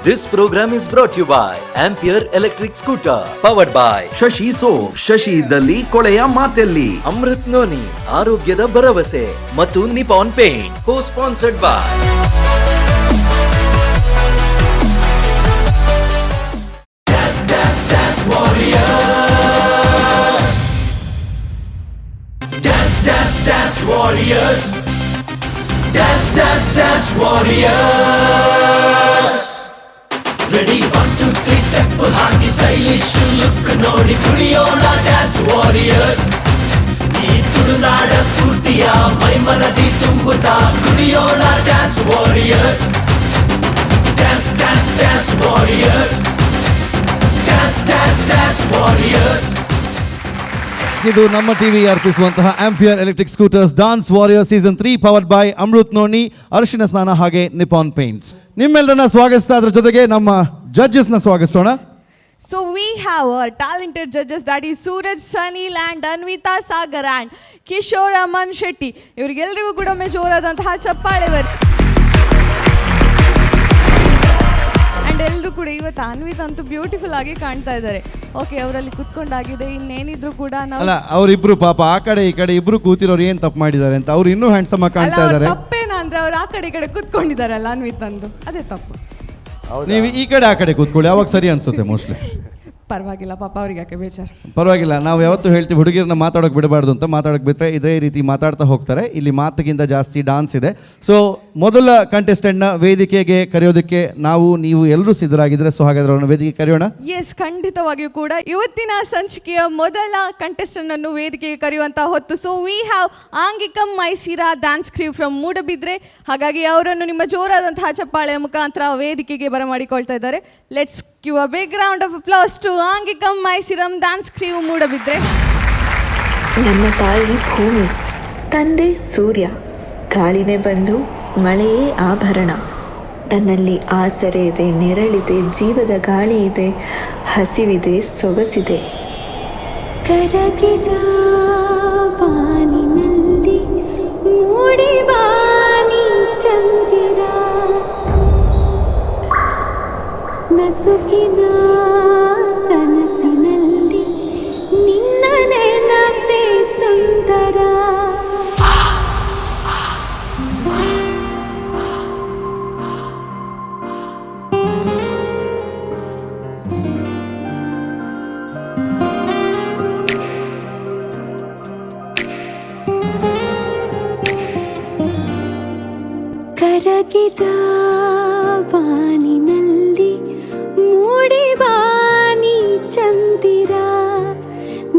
This program is brought to you by Ampere Electric Scooter, powered by Shashi soap, Shashi ಇದ್ದಲ್ಲಿ ಕೊಳೆಯ ಮಾತೆಲ್ಲಿ, Amrit Noni, ಆರೋಗ್ಯದ ಭರವಸೆ ಮತ್ತು Nippon paint, co-sponsored by Warriors, dance warriors. Ready 1 2 3 step hockey stylish look ನೋಡಿ ಕುಣಿಯೋಣ dance warriors. ಈ ತುಳುನಾಡ ಸ್ಫೂರ್ತಿಯ ಮೈಮನದಿ ತುಂಬುತ್ತಾ ಕುಣಿಯೋಣ dance warriors. Dance warriors. Dance warriors. ಇದು ನಮ್ಮ TV ಅರ್ಪಿಸುವಂತಹ Ampere electric scooters dance warrior season 3 powered by Amrit noni, Arishina Snana ಹಾಗೆ ನಿಪಾನ್ ಪೇಂಟ್ಸ್. ನಿಮ್ಮೆಲ್ಲರನ್ನ ಸ್ವಾಗತಿಸ್ತಾ ಅದ್ರ ಜೊತೆಗೆ ನಮ್ಮ ಜಡ್ಜಸ್ನ ಸ್ವಾಗತಿಸೋಣ. So we have our talented judges, that is Suraj Sanil and Anvita Sagar and Kishore Aman Shetty. ಇವರಿಗೆಲ್ಲರಿಗೂ ಕೂಡ ಜೋರಾದಂತಹ ಚಪ್ಪಾಳೆ ಬರಲಿ. ಅಂಡ್ ಎಲ್ಲರೂ ಕೂಡ ಇವತ್ತು ಅನ್ವಿತಾ ಅಂತೂ ಬ್ಯೂಟಿಫುಲ್ ಆಗಿ ಕಾಣ್ತಾ ಇದ್ದಾರೆ. ಓಕೆ, ಅವರಲ್ಲಿ ಕುತ್ಕೊಂಡಾಗಿದೆ, ಇನ್ನೇನಿದ್ರು ಕೂಡ ನಾವು ಅಲ್ಲ, ಅವರಿಬ್ರು ಪಾಪ ಆ ಕಡೆ ಈ ಕಡೆ ಇಬ್ರು ಕೂತಿರೋರು ಏನ್ ತಪ್ಪು ಮಾಡಿದ್ದಾರೆ ಅಂತ ಅವ್ರು ಇನ್ನೂ ಹ್ಯಾಂಡ್ಸಮ್ ಆಗಿ ಕಾಣ್ತಾ ಇದ್ದಾರೆ. ತಪ್ಪೇನ ಅಂದ್ರೆ ಅವ್ರು ಆ ಕಡೆ ಈ ಕಡೆ ಕುತ್ಕೊಂಡಿದಾರಲ್ಲ ಅನ್ವಿತಂದು, ಅದೇ ತಪ್ಪು. ನೀವು ಈ ಕಡೆ ಆ ಕಡೆ ಕೂತ್ಕೊಳ್ಳಿ, ಅವಾಗ ಸರಿ ಅನ್ಸುತ್ತೆ ಮೋಸ್ಟ್ಲಿ. ಪರವಾಗಿಲ್ಲ, ಪಾಪ ಅವ್ರಿಗೆ ಯಾಕೆ ಬೇಜಾರು. ಪರವಾಗಿಲ್ಲ, ನಾವು ಯಾವತ್ತೂ ಹೇಳ್ತೀವಿ ಹುಡುಗಿರನ್ನ ಮಾತಾಡೋಕೆ ಬಿಡಬಾರ್ದು ಅಂತ. ಮಾತಾಡೋಕೆ ಬಿಟ್ಟರೆ ಇದೇ ರೀತಿ ಮಾತಾಡ್ತಾ ಹೋಗ್ತಾರೆ. ಇಲ್ಲಿ ಮಾತಿಗಿಂತ ಜಾಸ್ತಿ ಡಾನ್ಸ್ ಇದೆ. ಸೊ ಮೊದಲ ಕಂಟೆಸ್ಟೆಂಟ್ನ ವೇದಿಕೆಗೆ ಕರೆಯೋದಕ್ಕೆ ನೀವು ಎಲ್ಲರೂ ಸಿದ್ಧರಾಗಿದ್ರೆ, ಸೊ ಹಾಗಾದ್ರೆ ಅವ್ರನ್ನ ವೇದಿಕೆ ಕರೆಯೋಣ. ಎಸ್, ಖಂಡಿತವಾಗಿಯೂ ಕೂಡ ಇವತ್ತಿನ ಸಂಚಿಕೆಯ ಮೊದಲ ಕಂಟೆಸ್ಟೆಂಟ್ ಅನ್ನು ವೇದಿಕೆಗೆ ಕರೆಯುವಂತ ಹೊತ್ತು. ಸೊ ವಿ ಹ್ಯಾವ್ ಆಂಗಿಕಂ ಮೈಸಿರಾ ಡ್ಯಾನ್ಸ್ ಕ್ರೀವ್ ಫ್ರಮ್ ಮೂಡಬಿದ್ರೆ. ಹಾಗಾಗಿ ಅವರನ್ನು ನಿಮ್ಮ ಜೋರಾದಂತಹ ಚಪ್ಪಾಳೆಯ ಮುಖಾಂತರ ವೇದಿಕೆಗೆ ಬರಮಾಡಿಕೊಳ್ತಾ ಇದ್ದಾರೆ. Let's give a big round of applause to Angikam ಮೈಸಿರಂ ಡ್ಯಾನ್ಸ್ ಕ್ರೀವ್ ಮೂಡಬಿದ್ರೆ. ನನ್ನ ತಾಯಿ ಭೂಮಿ, ತಂದೆ ಸೂರ್ಯ, ಗಾಳಿನೇ ಬಂದು ಮಳೆಯೇ ಆಭರಣ. ತನ್ನಲ್ಲಿ ಆಸರೆ ಇದೆ, ನೆರಳಿದೆ, ಜೀವದ ಗಾಳಿ ಇದೆ, ಹಸಿವಿದೆ, ಸೊಗಸಿದೆ. ಕರಗಿದ ಬಾನಿನಲ್ಲಿ ಮೂಡಿ ಬಾನಿ ಚಂದಿರ, ನಸುಕಿನ ಕನಸಿನಲ್ಲಿ ನಿನ್ನ ನೆನಪೇ ಸುಂದರ. ಕರಗಿದ ಬಾನಿನಲ್ಲಿ ಮೂಡಿ ಬಾನಿ ಚಂದಿರ,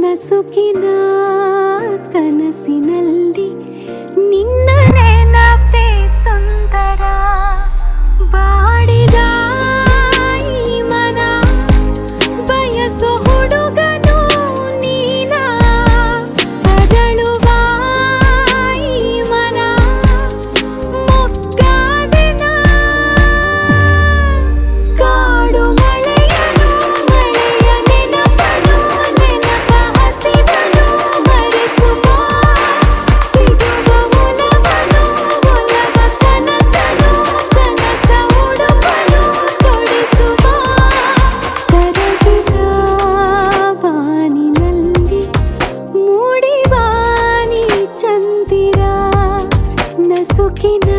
ನಸುಕಿನ ಕನಸಿನಲ್ಲಿ ನಿನ್ನ ನೆನಪೇ ಸುಂದರ. ಬಾಡಿದ ಈ ಮನ ಬಯಸು ಹುಡುಗನು ನೀನ, ಅರಳುವ ಈ ಮನ ಮೊಗ್ಗಾದೆನ. ಕಾಡು ಮಳೆಯನು, ಮಳೆಯ ನೆನಪನು, ನೆನಪ ಹಸಿವನು ಮರೆಸುವ. ಸಿಗುವ ಒಲವನು, ಒಲವ ಕನಸನು, ಕನಸ ಉಡುಪನು ತೊಡಿಸುವ. ಕರಗಿದ ಬಾನಿನಲ್ಲಿ ಮೂಡಿ ಬಾನಿ ಚಂದಿರ, ನಸುಕಿನ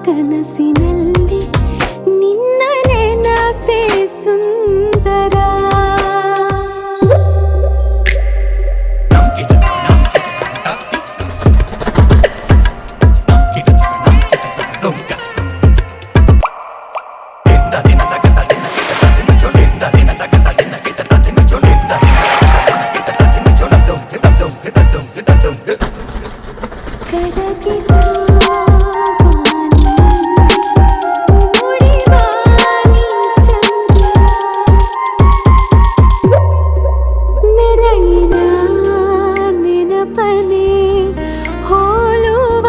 ಕನಸಿನಲ್ಲಿ ನಿನ್ನ ನೆನಪೇ ಸುಂದರ. ಕರಗಿದ ಮೂಡಿ ಬಾನಿ ಚಂದಿರ, ನೆರಳಿನ ನೆನಪನೆ ಹೋಲುವ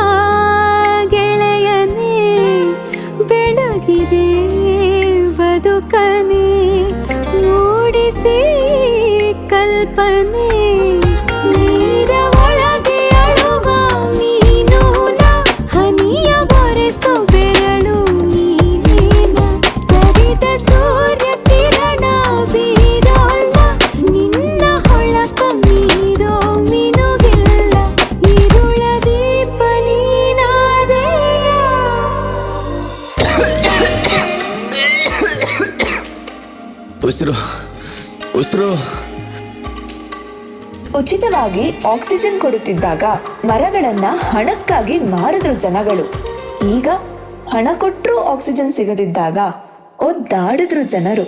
ಗೆಳೆಯನೇ. ಬೆಳಗಿದೆ ಬದುಕನೆ, ಮೂಡಿಸಿ ಕಲ್ಪನೆ. ನೀರ ಒಳಗೆ ಅಳುವ ಮೀನುನ, ಹನಿಯ ಬರೆಸು ಬೆರಳು ನೀನೇನ. ಸರ ಉಸಿರು ಉಸಿರು. ಉಚಿತವಾಗಿ ಆಕ್ಸಿಜನ್ ಕೊಡುತ್ತಿದ್ದಾಗ ಮರಗಳನ್ನ ಹಣಕ್ಕಾಗಿ ಮಾರಿದ್ರು ಜನಗಳು. ಈಗ ಹಣ ಕೊಟ್ಟರೂ ಆಕ್ಸಿಜನ್ ಸಿಗದಿದ್ದಾಗ ಒದ್ದಾಡಿದ್ರು ಜನರು.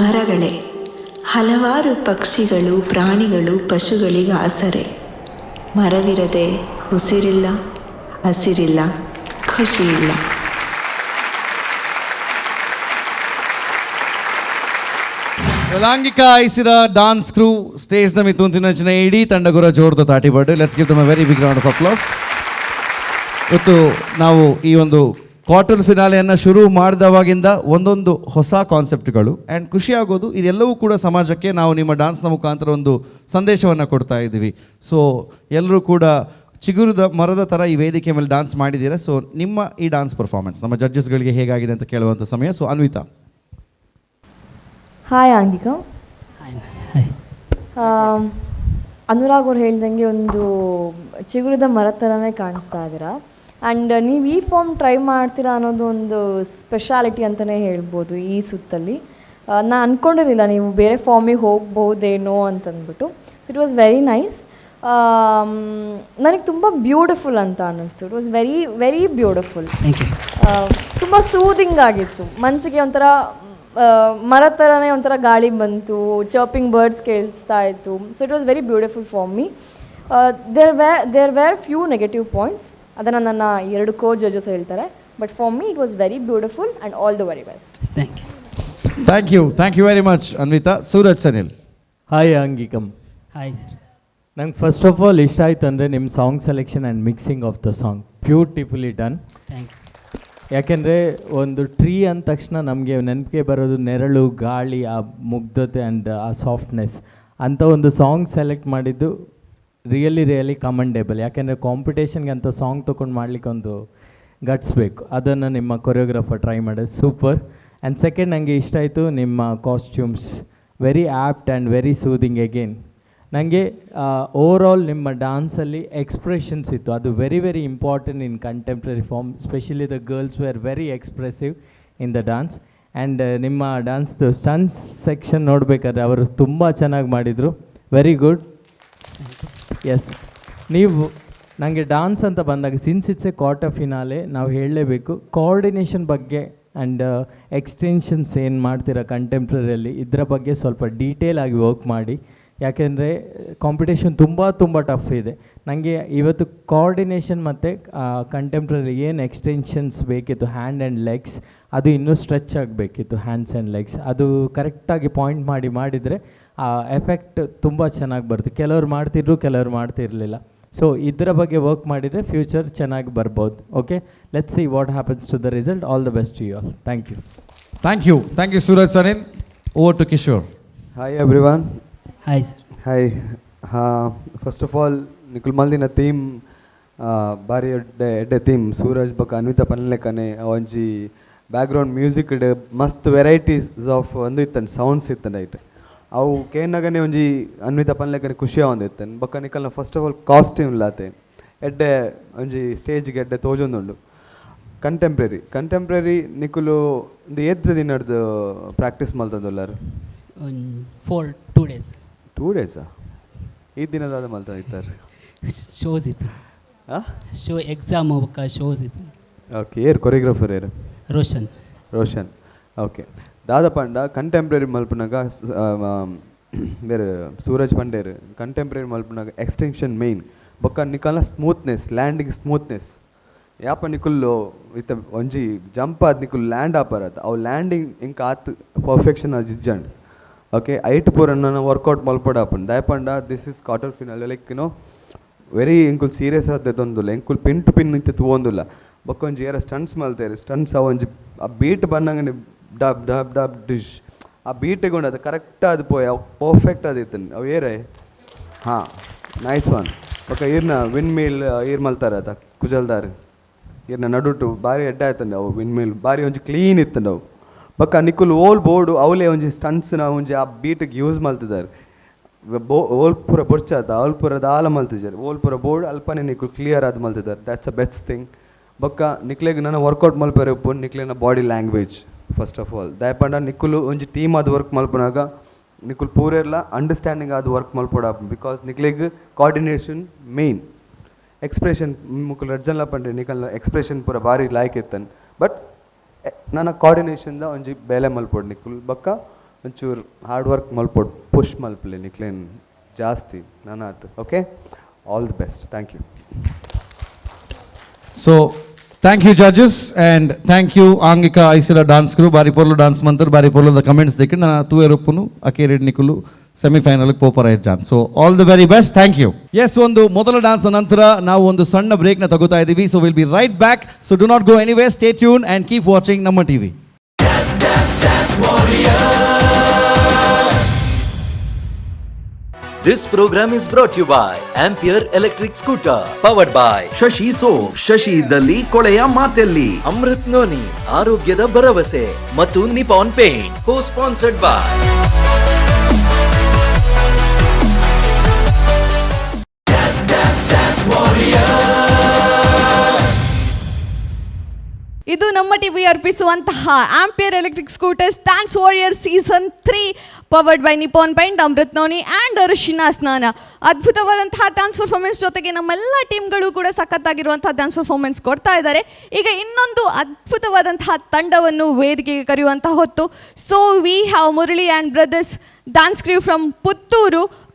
ಮರಗಳೇ ಹಲವಾರು ಪಕ್ಷಿಗಳು, ಪ್ರಾಣಿಗಳು, ಪಶುಗಳಿಗೆ ಆಸರೆ. ಮರವಿರದೆ ಉಸಿರಿಲ್ಲ, ಹಸಿರಿಲ್ಲ, ಖುಷಿಯಿಲ್ಲ. ಯಲಾಂಗಿಕ ಐಸಿರ ಡಾನ್ಸ್ ಕ್ರೂ ಸ್ಟೇಜ್ನ ಮಿತ್ತುಂತಿನ ಇಡೀ ತಂಡಗುರ ಜೋರ್ದ ತಾಟಿ ಬರ್ಡ್. Let's give them a very big round of applause. ಇವತ್ತು ನಾವು ಈ ಒಂದು ಕ್ವಾರ್ಟರ್ ಫಿನಾಲೆಯನ್ನು ಶುರು ಮಾಡಿದವಾಗಿಂದ ಒಂದೊಂದು ಹೊಸ ಕಾನ್ಸೆಪ್ಟ್ಗಳು ಆ್ಯಂಡ್ ಖುಷಿಯಾಗೋದು ಇದೆಲ್ಲವೂ ಕೂಡ ಸಮಾಜಕ್ಕೆ ನಾವು ನಿಮ್ಮ ಡಾನ್ಸ್ನ ಮುಖಾಂತರ ಒಂದು ಸಂದೇಶವನ್ನು ಕೊಡ್ತಾ ಇದ್ದೀವಿ. ಸೊ ಎಲ್ಲರೂ ಕೂಡ ಚಿಗುರದ ಮರದ ಥರ ಈ ವೇದಿಕೆ ಮೇಲೆ ಡಾನ್ಸ್ ಮಾಡಿದ್ದೀರಾ. ಸೊ ನಿಮ್ಮ ಈ ಡಾನ್ಸ್ ಪರ್ಫಾರ್ಮೆನ್ಸ್ ನಮ್ಮ ಜಡ್ಜಸ್ಗಳಿಗೆ ಹೇಗಾಗಿದೆ ಅಂತ ಕೇಳುವಂಥ ಸಮಯ. ಸೊ ಅನ್ವಿತಾ. ಹಾಯ್ ಆಂಗಿಕಾ. ಅನುರಾಗ್ ಅವ್ರು ಹೇಳ್ದಂಗೆ ಒಂದು ಚಿಗುರದ ಮರದ ಥರನೇ ಕಾಣಿಸ್ತಾ ಇದ್ದೀರಾ. ಆ್ಯಂಡ್ ನೀವು ಈ ಫಾರ್ಮ್ ಟ್ರೈ ಮಾಡ್ತೀರಾ ಅನ್ನೋದು ಒಂದು ಸ್ಪೆಷಾಲಿಟಿ ಅಂತಲೇ ಹೇಳ್ಬೋದು ಈ ಸುತ್ತಲ್ಲಿ. ನಾನು ಅಂದ್ಕೊಂಡಿರಲಿಲ್ಲ ನೀವು ಬೇರೆ ಫಾರ್ಮಿಗೆ ಹೋಗ್ಬಹುದೇನೋ ಅಂತಂದ್ಬಿಟ್ಟು. So it was very nice. ನನಗೆ ತುಂಬ ಬ್ಯೂಟಿಫುಲ್ ಅಂತ ಅನ್ನಿಸ್ತು. It was very very beautiful. ತುಂಬ ಸೂದಿಂಗ್ ಆಗಿತ್ತು ಮನಸ್ಸಿಗೆ. ಒಂಥರ ಮರ ಥರನೇ ಒಂಥರ ಗಾಳಿ ಬಂತು, ಚರ್ಪಿಂಗ್ ಬರ್ಡ್ಸ್ ಕೇಳಿಸ್ತಾ ಇತ್ತು. So it was very beautiful for me. There were few negative points. ಅದನ್ನು ನನ್ನ 2 ಜಡ್ಜಸ್ ಹೇಳ್ತಾರೆ. But for me it was very beautiful and all the very best. Thank you very much Anvita. Suraj Sanil. Hi Angikam. Hi sir. ನಂಗೆ first of all ಇಷ್ಟ ಆಯ್ತು ಅಂದರೆ ನಿಮ್ಮ song selection and mixing of the song beautifully done. Thank you. ಯಾಕೆಂದರೆ ಒಂದು tree ಅಂದ ತಕ್ಷಣ ನಮಗೆ ನೆನಪಿಗೆ ಬರೋದು ನೆರಳು, ಗಾಳಿ, ಆ ಮುಗ್ಧತೆ ಆ್ಯಂಡ್ ಆ ಸಾಫ್ಟ್ನೆಸ್. ಅಂಥ ಒಂದು ಸಾಂಗ್ ಸೆಲೆಕ್ಟ್ ಮಾಡಿದ್ದು ರಿಯಲಿ ಕಮೆಂಡೇಬಲ್. ಯಾಕೆಂದರೆ ಕಾಂಪಿಟೇಷನ್ಗೆ ಅಂಥ ಸಾಂಗ್ ತೊಗೊಂಡು ಮಾಡಲಿಕ್ಕೆ ಒಂದು ಗಟ್ಸ್ ಬೇಕು. ಅದನ್ನು ನಿಮ್ಮ ಕೊರಿಯೋಗ್ರಾಫರ್ ಟ್ರೈ ಮಾಡೋದು ಸೂಪರ್. ಆ್ಯಂಡ್ ಸೆಕೆಂಡ್ ನನಗೆ ಇಷ್ಟ ಆಯಿತು ನಿಮ್ಮ costumes, very apt and very soothing again. ನನಗೆ ಓವರಾಲ್ ನಿಮ್ಮ ಡ್ಯಾನ್ಸಲ್ಲಿ ಎಕ್ಸ್ಪ್ರೆಷನ್ಸ್ ಇತ್ತು, ಅದು very important in contemporary form. Specially the girls were very expressive in the dance. And ನಿಮ್ಮ ಡ್ಯಾನ್ಸ್ದು ಸ್ಟನ್ಸ್ ಸೆಕ್ಷನ್ ನೋಡಬೇಕಾದ್ರೆ ಅವರು ತುಂಬ ಚೆನ್ನಾಗಿ ಮಾಡಿದರು. Very good. ಎಸ್, ನೀವು ನನಗೆ ಡ್ಯಾನ್ಸ್ ಅಂತ ಬಂದಾಗ since it's A quarter finale ನಾವು ಹೇಳಲೇಬೇಕು ಕೋಆರ್ಡಿನೇಷನ್ ಬಗ್ಗೆ ಆ್ಯಂಡ್ ಎಕ್ಸ್ಟೆನ್ಷನ್ಸ್ ಏನು ಮಾಡ್ತೀರಾ ಕಂಟೆಂಪ್ರರಿಯಲ್ಲಿ ಇದರ ಬಗ್ಗೆ ಸ್ವಲ್ಪ ಡೀಟೇಲ್ ಆಗಿ ವರ್ಕ್ ಮಾಡಿ. ಯಾಕೆಂದರೆ ಕಾಂಪಿಟೇಷನ್ ತುಂಬ ಟಫ್ ಇದೆ. ನನಗೆ ಇವತ್ತು ಕೋಆರ್ಡಿನೇಷನ್ ಮತ್ತು ಕಂಟೆಂಪ್ರರಿ ಏನು ಎಕ್ಸ್ಟೆನ್ಷನ್ಸ್ ಬೇಕಿತ್ತು ಹ್ಯಾಂಡ್ ಆ್ಯಂಡ್ ಲೆಗ್ಸ್, ಅದು ಇನ್ನೂ ಸ್ಟ್ರೆಚ್ ಆಗಬೇಕಿತ್ತು ಹ್ಯಾಂಡ್ಸ್ ಆ್ಯಂಡ್ ಲೆಗ್ಸ್. ಅದು ಕರೆಕ್ಟಾಗಿ ಪಾಯಿಂಟ್ ಮಾಡಿದರೆ ಆ ಎಫೆಕ್ಟ್ ತುಂಬ ಚೆನ್ನಾಗಿ ಬರುತ್ತೆ. ಕೆಲವ್ರು ಮಾಡ್ತಿದ್ರು, ಕೆಲವ್ರು ಮಾಡ್ತಿರಲಿಲ್ಲ. ಸೊ ಇದರ ಬಗ್ಗೆ ವರ್ಕ್ ಮಾಡಿದರೆ ಫ್ಯೂಚರ್ ಚೆನ್ನಾಗಿ ಬರ್ಬೋದು. Okay, let's see what happens to the result. All the best to you all. Thank you Suraj Sanil. Over to Kishore. Hi everyone. Hi sir. Hi. First of all ನಿಖುಲ್ ಮಲ್ದಿನ ಥೀಮ್ ಬಾರಿ ಎಡ್ಡೆ ಥೀಮ್ ಸೂರಜ್ ಬಕ್ಕ ಅನ್ವಿತಾ ಪನ್ಲೆಕ್ಕನೆ ಒಂಜಿ ಬ್ಯಾಕ್ಗ್ರೌಂಡ್ ಮ್ಯೂಸಿಕ್ ಮಸ್ತ್ varieties of ಒಂದು ಇತ್ತಂಡು sounds ಇತ್ತಂಡು ಐಟ್ ಅವು ಕೇನಾಗನೆ ಒಂಜಿ ಅನ್ವಿತಾ ಪನ್ಲೆಕ್ಕನೆ ಖುಷಿ ಆವೊಂದಿತ್ತಂಡು ಬೊಕ್ಕ ನಿಕಲ್ನ ಫಸ್ಟ್ ಆಫ್ ಆಲ್ ಕಾಸ್ಟ್ಯೂಮ್ ಲಾತೆ ಎಡ್ಡೆ ಒಂಜಿ ಸ್ಟೇಜ್ಗೆ ಎಡ್ಡೆ ತೋಜೊಂದುಂಡು. ಕಂಟೆಂಪ್ರರಿ ನಿಕುಲು ಒಂದು ಎದ್ದು ದಿನದ್ದು ಪ್ರಾಕ್ಟೀಸ್ ಮಲ್ತಂದುಲ್ಲಾರು 2 days. 2 days ಈ ದಿನದಾದ ಮಲ್ತ ಇತ್ತಾರೆ ಶೋಸ್ ಇತ್ತು. ಶೋ ಎಕ್ಸಾಮ್ ಬೊಕ್ಕ ಶೋಸ್ ಇತ್ತು. ಓಕೆ, ಏರ್ ಕೊರಿಯೋಗ್ರಾಫರ್ ಏರು? ರೋಷನ್. ಓಕೆ, ದಾದ ಪಂಡ ಕಂಟೆಂಪ್ರರಿ ಮಲ್ಪನಾಗ ಬೇರೆ ಸೂರಜ್ ಪಂಡೇರು ಕಂಟೆಂಪ್ರರಿ ಮಲ್ಪನಾಗ ಎಕ್ಸ್ಟೆನ್ಷನ್ ಮೇಯ್ನ್ ಬೊಕ್ಕ ನಿಕಲ್ನ ಸ್ಮೂತ್ನೆಸ್, ಲ್ಯಾಂಡಿಂಗ್ ಸ್ಮೂತ್ನೆಸ್ ಯಾಪ ನಿಕುಲ್ಲು ಇತ್ತ ಒಂಜಿ ಜಂಪ್ ಆದ್ ನಿಕುಲ್ ಲ್ಯಾಂಡ್ ಆಪರತ್ ಅವು ಲ್ಯಾಂಡಿಂಗ್ ಇಂಕ ಆತ್ ಪರ್ಫೆಕ್ಷನ್ ಅದು ಇಜ್ಜಂಡು ಓಕೆ ಐಟ್ ಪೂರನ್ನ ವರ್ಕೌಟ್ ಮಲ್ಪಡ ಆಪನ್ ದಯಪಂಡ this is quarter final like very ಇಂಕುಲ್ ಸೀರಿಯಸ್ ಆದೊಂದುಲ್ಲ ಇಂಕುಲ್ ಪಿನ್ ಟು ಪಿನ್ ನಿಂತು ತೂವೊಂದುಲ್ಲ ಬಕ್ಕೊಂಜಿ ಏರ ಸ್ಟಂಟ್ಸ್ ಮಲ್ತೇರಿ ಸ್ಟಂಟ್ಸ್ ಒಂಜಿ ಆ ಬೀಟ್ ಬಂದಂಗೆ ಡಬ್ ಡಬ್ ಡಬ್ ಡಿಶ್ ಆ ಬೀಟಿಗೆ ಅದು ಕರೆಕ್ಟ್ ಅದು ಪೋಯ್ ಅವು ಪರ್ಫೆಕ್ಟ್ ಆದಿತ್ತು ಅವು ಏರೇ ಹಾಂ ನೈಸ್ ಒನ್ ಓಕೆ ಈರ್ನ ವಿನ್ ಮೀಲ್ ಈರ್ ಮಲ್ತಾರೆ ಅದ ಕುಜಲ್ದಾರ್ ಈರ್ನ ನಡುಟು ಭಾರಿ ಎಡ್ಡ ಆಯ್ತಂಡೆ ಅವು ವಿನ್ ಮೀಲ್ ಭಾರಿ ಒಂಜಿ ಕ್ಲೀನ್ ಇತ್ತಂಡು ಅವು ಬಕ್ಕ ನಿಕ್ಕುಲ್ ಓಲ್ ಬೋರ್ಡು ಅವಲೇ ಒಂಜಿ ಸ್ಟಂಟ್ಸ್ನ ಒಂಜಿ ಆ ಬೀಟಿಗೆ ಯೂಸ್ ಮಲ್ತಿದ್ದಾರೆ ಓಲ್ ಪೂರ ಬೊರ್ಚಾದ ಅವಲ್ ಪೂರ ದಾಲ ಮಲ್ತಿದ್ದಾರೆ ಓಲ್ ಪೂರ ಬೋರ್ಡ್ ಅಲ್ಪನೇ ನಿಕ್ಕುಲ್ ಕ್ಲಿಯರ್ ಆದ ಮಲ್ತಿದ್ದಾರೆ ದ್ಯಾಟ್ಸ್ ಅ ಬೆಸ್ಟ್ ಥಿಂಗ್ ಬೊಕ್ಕ ನಿಕ್ಲೆಗ್ ನನ್ನ ವರ್ಕೌಟ್ ಮಲ್ಪರೆ ಉಪ್ಪು ನಿಕ್ಲೆನ body language first of all ದಯಪಂಡ ನಿಕ್ಕುಲು ಒಂಜಿ ಟೀಮ್ ಆದ ವರ್ಕ್ ಮಲ್ಪನಾಗ ನಿಕ್ಕುಲ್ ಪೂರೆಲ್ಲ ಅಂಡರ್ಸ್ಟ್ಯಾಂಡಿಂಗ್ ಆದ ವರ್ಕ್ ಮಲ್ಪೋಡ ಬಿಕಾಸ್ ನಿಕ್ಲೆಗ್ ಕೋಆರ್ಡಿನೇಷನ್ ಮೇನ್ ಎಕ್ಸ್ಪ್ರೆಷನ್ ಮುಕ್ಕುಲು ರಡ್ಜನ್ಲ ಪಂಡ್ರೆ ನಿಕಲ್ನ ಎಕ್ಸ್ಪ್ರೆಷನ್ ಪೂರ ಭಾರಿ ಲಾಯ್ಕ್ ಇತ್ತನ್ ಬಟ್ ನನ್ನ ಕೋಆರ್ಡಿನೇಷನ್ದ ಒಂಜಿ ಬೇಲೆ ಮಲ್ಪೋಡು ನಿಕ್ಕುಲ್ ಬಕ್ಕ ಒಂಚೂರು ಹಾರ್ಡ್ ವರ್ಕ್ ಮಲ್ಪೋಡು ಪುಷ್ ಮಲ್ಪಲೆ ನಿಕ್ಲೇನ್ ಜಾಸ್ತಿ ನಾನು ಆತು okay all the best thank you so thank you judges and thank you ಆಂಗಿಕ ಐಸಿಲ ಡಾನ್ಸ್ ಕ್ರೂ ಬಾರಿ ಪೊರ್ಲು ಡಾನ್ಸ್ ಮಂತರ್ ಬಾರಿ ಪೊರ್ಲದ ಕಮೆಂಟ್ಸ್ ದಿಕ್ಕು ನಾನು ತೂಯರೊಪ್ಪುನು ಅಕೇರಿಡ್ ನಿಕುಲು ಸೆಮಿಫೈನಲ್ಗೆ ಪೋಪರ ಹೆಜ್ಜಾನ್ so all the very best thank you ಎಸ್ ಒಂದು ಮೊದಲ ಡಾನ್ಸ್ನ ನಂತರ ನಾವು ಒಂದು ಸಣ್ಣ ಬ್ರೇಕ್ನ ತಗೋತಾ ಇದ್ದೀವಿ so will be right back so do not go anyway stay tune and keep watching ನಮ್ಮ TV This program is brought to you by Ampere Electric Scooter, powered by Shashi so Shashi ಇದ್ದಲ್ಲಿ ಕೊಳೆಯ ಮಾತೆಲ್ಲಿ Amrit Noni, ಆರೋಗ್ಯದ ಭರವಸೆ ಮತ್ತು Nippon paint, co-sponsored by ಇದು ನಮ್ಮ TV ಅರ್ಪಿಸುವಂತಹ Ampere electric scooters dance warrior season 3 powered by Nippon Paint, Amrit noni and Arishina Snana. ಅದ್ಭುತವಾದಂತಹ dance performance ಜೊತೆಗೆ ನಮ್ಮೆಲ್ಲ ಟೀಮ್ಗಳು ಕೂಡ ಸಖತ್ತಾಗಿರುವಂತಹ ಡ್ಯಾನ್ಸ್ ಪರ್ಫಾರ್ಮೆನ್ಸ್ ಕೊಡ್ತಾ ಇದ್ದಾರೆ. ಈಗ ಇನ್ನೊಂದು ಅದ್ಭುತವಾದಂತಹ ತಂಡವನ್ನು ವೇದಿಕೆಗೆ ಕರೆಯುವಂತಹ ಹೊತ್ತು. So we have Murali and brothers dance crew from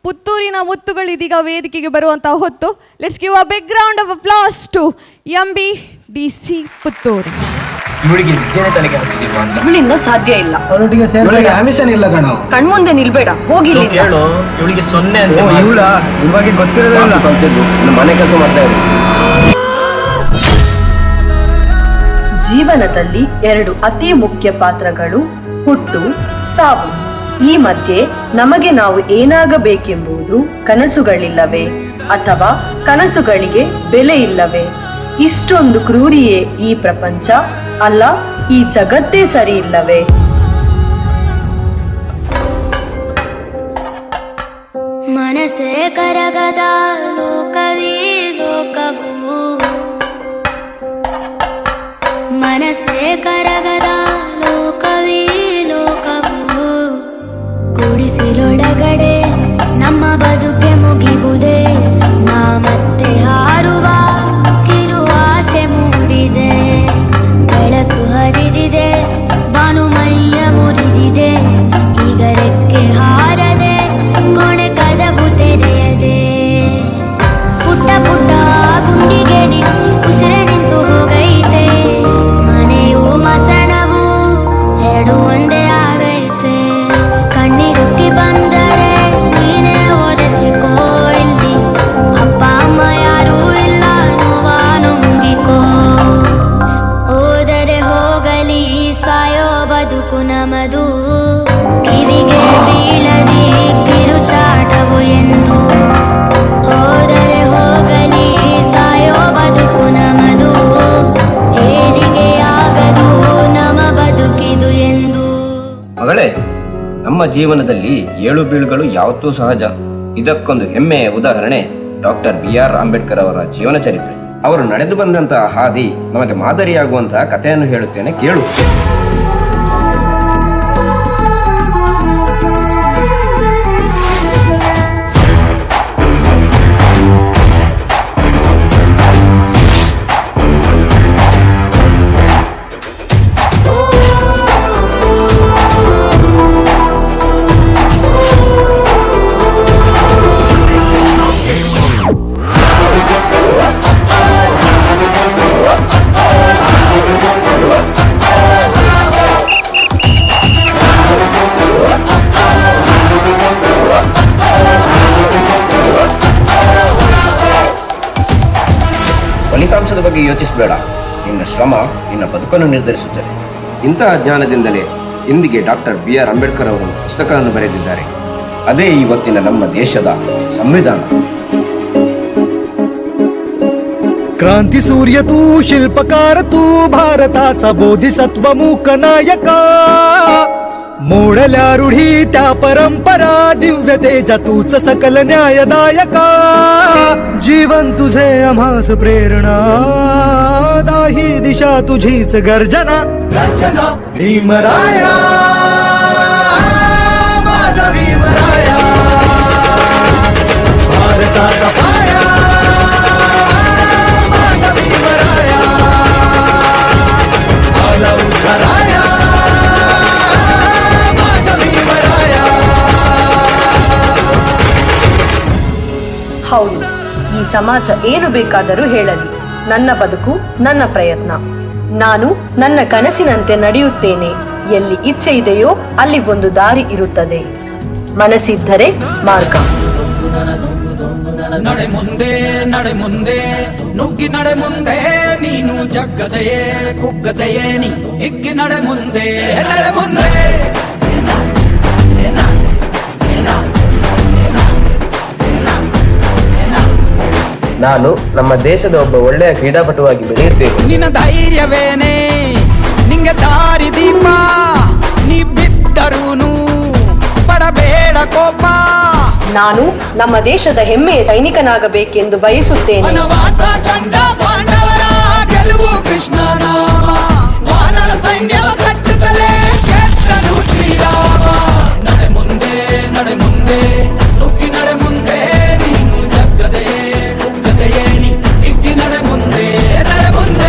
ಪುತ್ತೂರಿನ ಮುತ್ತುಗಳು ಇದೀಗ ವೇದಿಕೆಗೆ ಬರುವಂತಹ ಹೊತ್ತು. Let's give a big round of applause to MBDC Puttur. ಇವಳಿಗೆ ವಿದ್ಯೆನೇ ತಲೆಗೆ ಹಾಕಿದೀವಾ ಅಂತ ಇವಳಿಂದ ಸಾಧ್ಯ ಇಲ್ಲ. ಅವರೊಟ್ಟಿಗೆ ಸೇರ್ಬೇಕು ಆಮಿಷನ್ ಇಲ್ಲ ಕಣೋ. ಕಣ್ಮುಂದೆ ನಿಲ್ಬೇಡ, ಹೋಗಿ ಕೇಳು. ಇವಳಿಗೆ 0 ಅಂತ ಇವಳ ಇವಾಗ ಗೊತ್ತಿರೋದಿಲ್ಲ ಕಲ್ತಿದ್ದು ಇನ್ನು ಮನೆ ಕೆಲಸ ಮಾಡ್ತಾ ಇದ್ರು. ಜೀವನದಲ್ಲಿ 2 ಅತಿ ಮುಖ್ಯ ಪಾತ್ರಗಳು, ಹುಟ್ಟು, ಸಾವು. ಈ ಮಧ್ಯೆ ನಮಗೆ ನಾವು ಏನಾಗಬೇಕೆಂಬುದು ಕನಸುಗಳಿಲ್ಲವೇ ಅಥವಾ ಕನಸುಗಳಿಗೆ ಬೆಲೆ ಇಲ್ಲವೇ? ಇಷ್ಟೊಂದು ಕ್ರೂರಿಯೇ ಈ ಪ್ರಪಂಚ, ಅಲ್ಲ ಈ ಜಗತ್ತೇ ಸರಿ ಇಲ್ಲವೇ? ಮನಸ್ಸೇ ಕರಗದ ಲೋಕವೇ ಲೋಕವು, ಮನಸ್ಸೇ ಕರಗದ ಲೋಕವೇ ಲೋಕವು, ಗುಡಿಸಿಲೊಳಗಡೆ ನಮ್ಮ ಬದುಕೆ ಮುಗಿಯುವುದೇ, ನಾ ಮತ್ತೆ ಹಾರುವ ಕಿರು ಆಸೆ ಮೂಡಿದೆ, ಬೆಳಕು ಹರಿದಿದೆ ಭಾನುಮಯ್ಯ ಮುರಿದಿದೆ, ಈಗ ರೆಕ್ಕೆ ಹಾರದೆ ಕೊನೆ ಕದವು ತೆರೆಯದೆ, ಪುಟ್ಟ ಪುಟ್ಟ ಗುಂಡಿಗೆಲಿ ಉಸಿರೆ ನಿಂತು ಹೋಗೈತೆ, ಮನೆಯು ಮಸಣವು 2 ಒಂದೇ ಆಗೈತೆ, ಕಣ್ಣಿರುಕ್ಕಿ ಬಂದರೆ ನೀನೇ ಒರೆಸಿಕೋ, ಇಲ್ಲಿ ಅಪ್ಪ ಅಮ್ಮ ಯಾರೂ ಇಲ್ಲ ನೋವಾ ನುಂಗಿಕೋ, ಹೋದರೆ ಹೋಗಲಿ ಸಾಯೋ ಬದುಕು ನಮದು, ಕಿವಿಗೆ ಬೀಳದಿ ಕಿರುಚಾಟವು ಎಂದು, ಹೋದರೆ ಹೋಗಲಿ ಸಾಯೋ ಬದುಕು ನಮದು, ಏಳಿಗೆಯಾಗದು ನಮ್ಮ ಬದುಕಿದು ಎಂದು. ಮಗಳೇ, ನಮ್ಮ ಜೀವನದಲ್ಲಿ ಏಳು ಬೀಳುಗಳು ಯಾವತ್ತೂ ಸಹಜ. ಇದಕ್ಕೊಂದು ಹೆಮ್ಮೆಯ ಉದಾಹರಣೆ ಡಾಕ್ಟರ್ BR ಅಂಬೇಡ್ಕರ್ ಅವರ ಜೀವನ ಚರಿತ್ರೆ. ಅವರು ನಡೆದು ಬಂದಂತಹ ಹಾದಿ ನಮಗೆ ಮಾದರಿಯಾಗುವಂತಹ ಕಥೆಯನ್ನು ಹೇಳುತ್ತೇನೆ, ಕೇಳು. ಬಗ್ಗೆ ಯೋಚಿಸಬೇಡ. ನಿನ್ನ ಶ್ರಮ ನಿನ್ನ ಬದುಕನ್ನು ನಿರ್ಧರಿಸುತ್ತದೆ. ಇಂತಹ ಜ್ಞಾನದಿಂದಲೇ ಇಂದಿಗೆ ಡಾಕ್ಟರ್ BR ಅಂಬೇಡ್ಕರ್ ಅವರು ಪುಸ್ತಕವನ್ನು ಬರೆದಿದ್ದಾರೆ. ಅದೇ ಇವತ್ತಿನ ನಮ್ಮ ದೇಶದ ಸಂವಿಧಾನ. क्रांती सूर्य तू, शिल्पकार तू, भारताचा बोधिसत्व मूक नायका. मोडल्या रूढी त्या परंपरा, दिव्य तेजा तूच सकल न्यायदायका. जीवन तुझे आम्हास प्रेरणा, दाही दिशा तुझीच गर्जना. भीमराया माझा भीमराया, भारताचा पाया माझा भीमराया, आला उद्धाराया माझा भीमराया. ಹೌದು, ಈ ಸಮಾಜ ಏನು ಬೇಕಾದರೂ ಹೇಳಲಿ, ನನ್ನ ಬದುಕು ನನ್ನ ಪ್ರಯತ್ನ. ನಾನು ನನ್ನ ಕನಸಿನಂತೆ ನಡೆಯುತ್ತೇನೆ. ಎಲ್ಲಿ ಇಚ್ಛೆ ಇದೆಯೋ ಅಲ್ಲಿ ಒಂದು ದಾರಿ ಇರುತ್ತದೆ. ಮನಸ್ಸಿದ್ದರೆ ಮಾರ್ಗ. ನಡೆ ಮುಂದೆ ನಡೆ ಮುಂದೆ ನುಗ್ಗಿ ನಡೆ ಮುಂದೆ, ನೀನು ಜಗ್ಗದೆಯೇ ಕುಗ್ಗದೆಯೇ ನೀ ಹಿಗ್ಗಿ ನಡೆ ಮುಂದೆ ನಡೆ ಮುಂದೆ. ನಾನು ನಮ್ಮ ದೇಶದ ಒಬ್ಬ ಒಳ್ಳೆಯ ಕ್ರೀಡಾಪಟುವಾಗಿ ಬೆಳೆಯುತ್ತೇನೆ. ನಿನ್ನ ಧೈರ್ಯವೇನೆ ನಿಂಗೆ ದಾರಿ ದೀಪ, ನೀ ಬಿದ್ದರೂನು ಪಡಬೇಡ ಕೋಪ. ನಾನು ನಮ್ಮ ದೇಶದ ಹೆಮ್ಮೆಯ ಸೈನಿಕನಾಗಬೇಕೆಂದು ಬಯಸುತ್ತೇನೆ. ವನವಾಸ ಕಂಡ ಪಾಂಡವರ ಗೆಲುವು ಕೃಷ್ಣ ನಾಮ, ವಾನರ ಸೈನ್ಯವ ಕಟ್ಟುತ್ತಲೇ ಗೆದ್ದನು ಶ್ರೀರಾಮ. ನಡೆ ಮುಂದೆ ನಡೆ ಮುಂದೆ ನುಗ್ಗಿ ನಡೆ ಮುಂದೆ, ನೀನು ಜಗ್ಗದೆಯೇ ಕುಗ್ಗದೆಯೇ ನೀ ಹಿಗ್ಗಿ ನಡೆ ಮುಂದೆ ನಡೆ ಮುಂದೆ.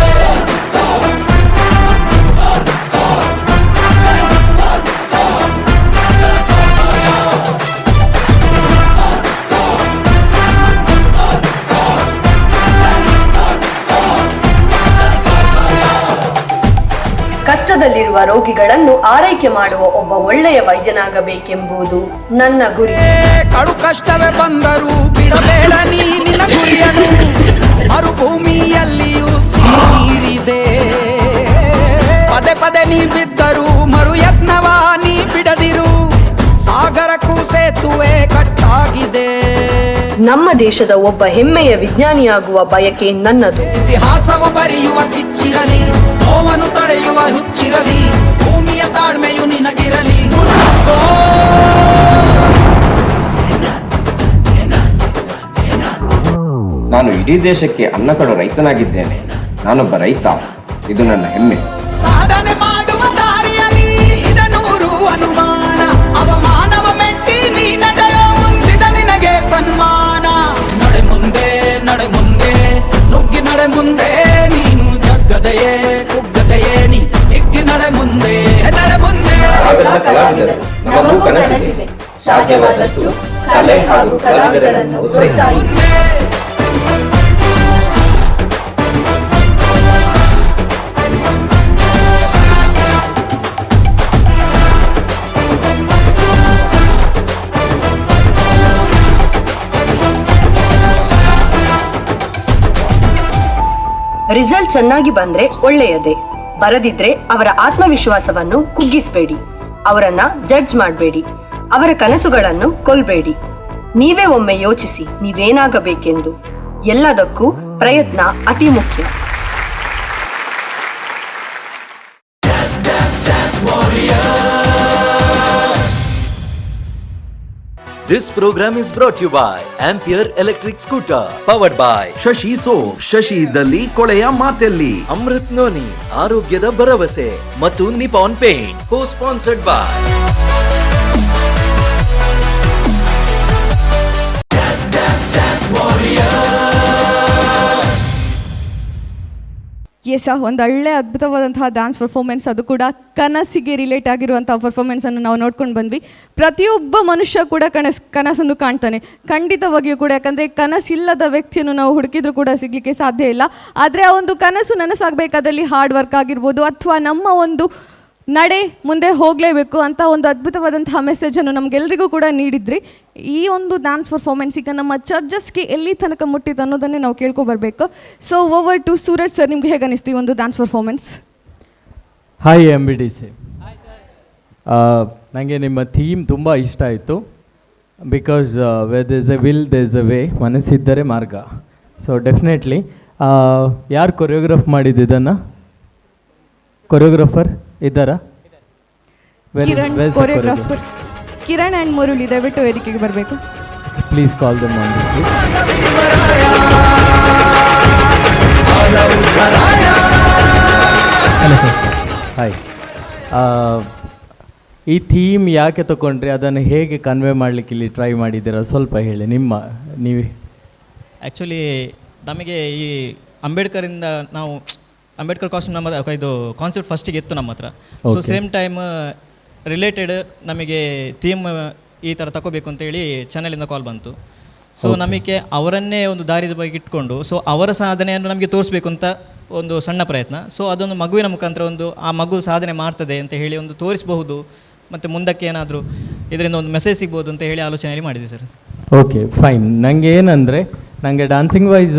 ಕಷ್ಟದಲ್ಲಿರುವ ರೋಗಿಗಳನ್ನು ಆರೈಕೆ ಮಾಡುವ ಒಬ್ಬ ಒಳ್ಳೆಯ ವೈದ್ಯನಾಗಬೇಕೆಂಬುದು ನನ್ನ ಗುರಿ. ಕಡು ಕಷ್ಟವೇ ಬಂದರೂ ಬಿಡಬೇಡ ನೀ ನಿನ್ನ ಗುರಿಯನ್ನು, ಮರುಭೂಮಿಯಲ್ಲಿಯೂ ನೀರಿದೆ. ಪದೇ ಪದೇ ನೀ ಬಿದ್ದರೂ ಮರು ಯತ್ನವ ನೀ ಬಿಡದಿರು, ಸಾಗರಕ್ಕೂ ಸೇತುವೆ ಕಟ್ಟಾಗಿದೆ. ನಮ್ಮ ದೇಶದ ಒಬ್ಬ ಹೆಮ್ಮೆಯ ವಿಜ್ಞಾನಿಯಾಗುವ ಬಯಕೆ ನನ್ನದು. ಇತಿಹಾಸವು ಬರೆಯುವ ಕಿಚ್ಚಿರಲಿ, ನೋವನ್ನು ತಡೆಯುವ ಹುಚ್ಚಿರಲಿ, ಭೂಮಿಯ ತಾಳ್ಮೆಯು ನಿನಗಿರಲಿ. ನಾನು ಇಡೀ ದೇಶಕ್ಕೆ ಅನ್ನ ಕೊಡೋ ರೈತನಾಗಿದ್ದೇನೆ. ನಾನೊಬ್ಬ ರೈತ, ಇದು ನನ್ನ ಹೆಮ್ಮೆ. ಸಾಧನೆ ಮಾಡುವ ದಾರಿಯಲ್ಲಿ ಇದನೂರು ಅನುಮಾನ, ಅವಮಾನವ ಮೆಟ್ಟಿ ನೀ ನಡೆಯೋ ಮುಂದಿದ ನಿನಗೆ ಸನ್ಮಾನ. ನಡೆ ಮುಂದೆ ನಡೆ ಮುಂದೆ ನುಗ್ಗಿ ನಡೆ ಮುಂದೆ, ನೀನು ಜಗ್ಗದೆಯೇ ಕುಗ್ಗದೆಯೇ ನೀ ಹಿಗ್ಗಿ ನಡೆ ಮುಂದೆ ನಡೆ ಮುಂದೆ. ನಮಗೂ ಕನಸಿದೆ, ಸಾಧ್ಯವಾದಷ್ಟು ಕಲೆ ಹಾಗೂ ಕಲಾವಿದರನ್ನು ಪ್ರೋತ್ಸಾಹಿಸಿ. ರಿಸಲ್ಟ್ ಚೆನ್ನಾಗಿ ಬಂದ್ರೆ ಒಳ್ಳೆಯದೇ, ಬರದಿದ್ರೆ ಅವರ ಆತ್ಮವಿಶ್ವಾಸವನ್ನು ಕುಗ್ಗಿಸಬೇಡಿ. ಅವರನ್ನ ಜಡ್ಜ್ ಮಾಡಬೇಡಿ, ಅವರ ಕನಸುಗಳನ್ನು ಕೊಲ್ಬೇಡಿ. ನೀವೇ ಒಮ್ಮೆ ಯೋಚಿಸಿ ನೀವೇನಾಗಬೇಕೆಂದು. ಎಲ್ಲದಕ್ಕೂ ಪ್ರಯತ್ನ ಅತಿ ಮುಖ್ಯ. This program is brought to you by Ampere Electric Scooter, powered by Shashi soap, Shashi ಇದ್ದಲ್ಲಿ ಕೊಳೆಯ ಮಾತೆಲ್ಲಿ. ಅಮೃತ್ ನೋನಿ, ಆರೋಗ್ಯದ ಭರವಸೆ ಮತ್ತು Nippon paint, co-sponsored by S, ಒಂದು ಒಳ್ಳೆ ಅದ್ಭುತವಾದಂತಹ ಡ್ಯಾನ್ಸ್ ಪರ್ಫಾರ್ಮೆನ್ಸ್, ಅದು ಕೂಡ ಕನಸಿಗೆ ರಿಲೇಟ್ ಆಗಿರುವಂತಹ ಪರ್ಫಾರ್ಮೆನ್ಸನ್ನು ನಾವು ನೋಡ್ಕೊಂಡು ಬಂದ್ವಿ. ಪ್ರತಿಯೊಬ್ಬ ಮನುಷ್ಯ ಕೂಡ ಕನಸನ್ನು ಕಾಣ್ತಾನೆ, ಖಂಡಿತವಾಗಿಯೂ ಕೂಡ. ಯಾಕಂದರೆ ಕನಸಿಲ್ಲದ ವ್ಯಕ್ತಿಯನ್ನು ನಾವು ಹುಡುಕಿದ್ರೂ ಕೂಡ ಸಿಗಲಿಕ್ಕೆ ಸಾಧ್ಯ ಇಲ್ಲ. ಆದರೆ ಆ ಒಂದು ಕನಸು ನನಸಾಗಬೇಕಾದ್ರಲ್ಲಿ ಹಾರ್ಡ್ ವರ್ಕ್ ಆಗಿರ್ಬೋದು, ಅಥವಾ ನಮ್ಮ ಒಂದು ನಡೆ ಮುಂದೆ ಹೋಗಲೇಬೇಕು ಅಂತ ಒಂದು ಅದ್ಭುತವಾದಂತಹ ಮೆಸೇಜನ್ನು ನಮಗೆಲ್ಲರಿಗೂ ಕೂಡ ನೀಡಿದ್ರಿ. ಈ ಒಂದು ಡ್ಯಾನ್ಸ್ ಪರ್ಫಾರ್ಮೆನ್ಸ್ ಈಗ ನಮ್ಮ ಜಡ್ಜಸ್ಗೆ ಎಲ್ಲಿ ತನಕ ಮುಟ್ಟಿತ್ತು ಅನ್ನೋದನ್ನೇ ನಾವು ಕೇಳ್ಕೊಬರ್ಬೇಕು. So over to Suraj sir, ನಿಮ್ಗೆ ಹೇಗೆ ಅನಿಸ್ತು ಈ ಒಂದು ಡ್ಯಾನ್ಸ್ ಪರ್ಫಾರ್ಮೆನ್ಸ್? Hi MBDC. ನನಗೆ ನಿಮ್ಮ ಥೀಮ್ ತುಂಬ ಇಷ್ಟ ಆಯಿತು. Because where there's a will there's a way, ಮನಸ್ಸಿದ್ದರೆ ಮಾರ್ಗ. ಸೊ ಡೆಫಿನೆಟ್ಲಿ ಯಾರು ಕೊರಿಯೋಗ್ರಾಫ್ ಮಾಡಿದ್ದು ಇದನ್ನು? ಕೊರಿಯೋಗ್ರಾಫರ್ ಇದ್ದಾರಾ? ಕಿರಣ್ ಕೊರಿಯೋಗ್ರಾಫರ್, ಕಿರಣ್ ಆ್ಯಂಡ್ ಮುರುಳಿ ದಯವಿಟ್ಟು ವೇದಿಕೆಗೆ ಬರಬೇಕು. Please call them on this please. Hello sir. Hi. ಈ ಥೀಮ್ ಯಾಕೆ ತಗೊಂಡ್ರಿ, ಅದನ್ನು ಹೇಗೆ ಕನ್ವೆ ಮಾಡಲಿಕ್ಕೆ ಇಲ್ಲಿ ಟ್ರೈ ಮಾಡಿದ್ದೀರಾ ಸ್ವಲ್ಪ ಹೇಳಿ. ನೀವೇ ಆ್ಯಕ್ಚುಲಿ ನಮಗೆ ಈ ಅಂಬೇಡ್ಕರಿಂದ ನಾವು ಅಂಬೇಡ್ಕರ್ ಕಾಸ್ಟ್ಯೂಮ್ ನಮ್ಮ ಇದು ಕಾನ್ಸೆಪ್ಟ್ ಫಸ್ಟಿಗೆ ಇತ್ತು ನಮ್ಮ ಹತ್ರ. ಸೊ ಸೇಮ್ ಟೈಮ್ ರಿಲೇಟೆಡ್ ನಮಗೆ ಥೀಮ್ ಈ ಥರ ತಗೋಬೇಕು ಅಂತೇಳಿ ಚಾನಲಿಂದ ಕಾಲ್ ಬಂತು. ಸೊ ನಮಗೆ ಅವರನ್ನೇ ಒಂದು ದಾರಿದ ಬಗ್ಗೆ ಇಟ್ಕೊಂಡು ಸೊ ಅವರ ಸಾಧನೆಯನ್ನು ನಮಗೆ ತೋರಿಸ್ಬೇಕು ಅಂತ ಒಂದು ಸಣ್ಣ ಪ್ರಯತ್ನ. ಸೊ ಅದೊಂದು ಮಗುವಿನ ಮುಖಾಂತರ ಒಂದು ಆ ಮಗು ಸಾಧನೆ ಮಾಡ್ತದೆ ಅಂತ ಹೇಳಿ ಒಂದು ತೋರಿಸಬಹುದು, ಮತ್ತು ಮುಂದಕ್ಕೆ ಏನಾದರೂ ಇದರಿಂದ ಒಂದು ಮೆಸೇಜ್ ಸಿಗ್ಬೋದು ಅಂತ ಹೇಳಿ ಆಲೋಚನೆಯಲ್ಲಿ ಮಾಡಿದ್ವಿ ಸರ್. Okay fine. ನನಗೆ ಏನಂದರೆ ನನಗೆ ಡ್ಯಾನ್ಸಿಂಗ್ ವೈಸ್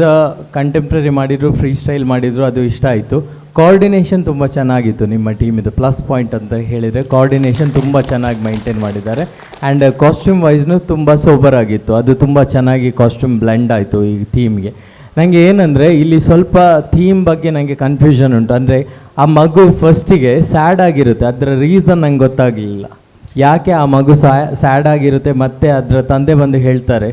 ಕಂಟೆಂಪ್ರರಿ ಮಾಡಿದ್ರು, ಫ್ರೀ ಸ್ಟೈಲ್ ಮಾಡಿದ್ರು, ಅದು ಇಷ್ಟ ಆಯಿತು. ಕೋಆರ್ಡಿನೇಷನ್ ತುಂಬ ಚೆನ್ನಾಗಿತ್ತು ನಿಮ್ಮ ಟೀಮಿದು. ಪ್ಲಸ್ ಪಾಯಿಂಟ್ ಅಂತ ಹೇಳಿದರೆ ಕೋಆರ್ಡಿನೇಷನ್ ತುಂಬ ಚೆನ್ನಾಗಿ ಮೈಂಟೈನ್ ಮಾಡಿದ್ದಾರೆ. ಆ್ಯಂಡ್ ಕಾಸ್ಟ್ಯೂಮ್ ವೈಸ್ನು ತುಂಬ ಸೋಬರ್ ಆಗಿತ್ತು. ಅದು ತುಂಬ ಚೆನ್ನಾಗಿ ಕಾಸ್ಟ್ಯೂಮ್ ಬ್ಲೆಂಡ್ ಆಯಿತು ಈ ಥೀಮ್ಗೆ. ನನಗೆ ಏನಂದರೆ ಇಲ್ಲಿ ಸ್ವಲ್ಪ ಥೀಮ್ ಬಗ್ಗೆ ನನಗೆ ಕನ್ಫ್ಯೂಷನ್ ಉಂಟು. ಅಂದರೆ ಆ ಮಗು ಫಸ್ಟಿಗೆ ಸ್ಯಾಡ್ ಆಗಿರುತ್ತೆ, ಅದರ ರೀಸನ್ ನಂಗೆ ಗೊತ್ತಾಗಲಿಲ್ಲ. ಯಾಕೆ ಆ ಮಗು ಸ್ಯಾಡ್ ಆಗಿರುತ್ತೆ, ಮತ್ತು ಅದರ ತಂದೆ ಬಂದು ಹೇಳ್ತಾರೆ